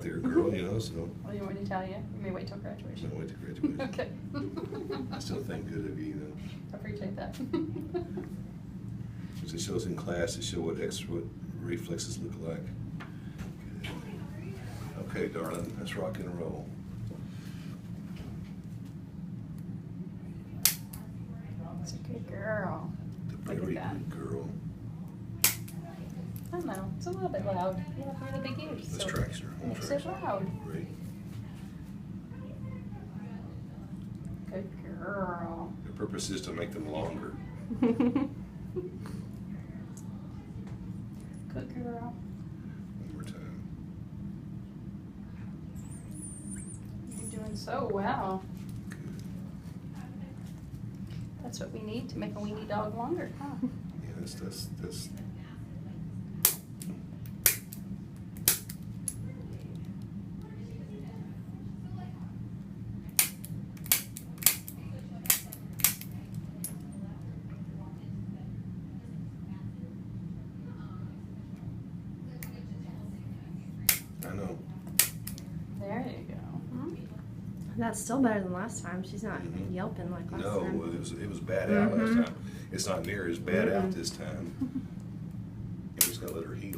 there, girl, you know, so. Well, you want me to tell you? You may wait till graduation. No, wait till graduation. Okay. I still think good of you, you know. I appreciate that. Because it shows in class, it shows what reflexes look like. Good. Okay, darling, let's rock and roll. That's a good girl. The Look very at that. good girl. I don't know. It's a little bit loud. You have really big ears. Let's So traction her. makes it loud. Great. Good girl. The purpose is to make them longer. Good girl. One more time. You're doing so well. Good. That's what we need to make a weenie dog longer, huh? Yeah, that's. I know. There you go. Hmm? That's still better than last time. She's not Mhm. yelping like last No, time. it was bad out last Mhm. time. It's not near as bad out Mhm. this time. You just gotta let her heal.